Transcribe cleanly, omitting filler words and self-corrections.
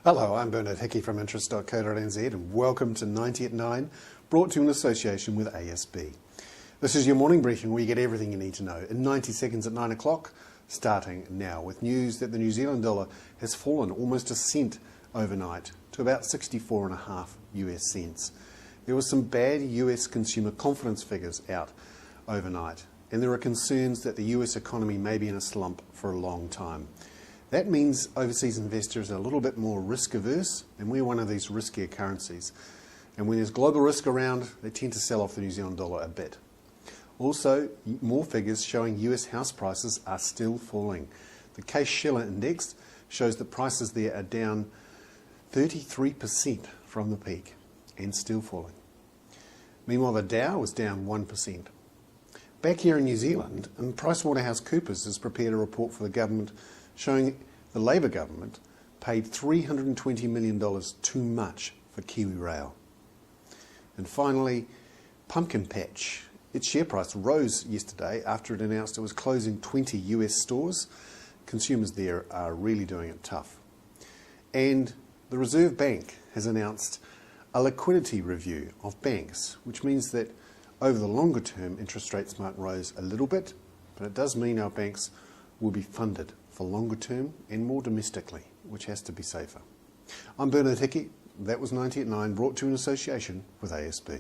Hello, I'm Bernard Hickey from interest.co.nz and welcome to 90 at 9, brought to you in association with ASB. This is your morning briefing where you get everything you need to know in 90 seconds at 9 o'clock, starting now with news that the New Zealand dollar has fallen almost a cent overnight to about 64.5 US cents. There were some bad US consumer confidence figures out overnight, and there are concerns that the US economy may be in a slump for a long time. That means overseas investors are a little bit more risk averse, and we're one of these riskier currencies. And when there's global risk around, they tend to sell off the New Zealand dollar a bit. Also, more figures showing US house prices are still falling. The Shiller index shows that prices there are down 33% from the peak and still falling. Meanwhile, the Dow was down 1%. Back here in New Zealand, and PricewaterhouseCoopers has prepared a report for the government showing the Labour government paid $320 million too much for KiwiRail. And finally, Pumpkin Patch. Its share price rose yesterday after it announced it was closing 20 US stores. Consumers there are really doing it tough. And the Reserve Bank has announced a liquidity review of banks, which means that over the longer term, interest rates might rise a little bit, but it does mean our banks will be funded for longer term and more domestically, which has to be safer. I'm Bernard Hickey. That was 90 at 9, brought to you in association with ASB.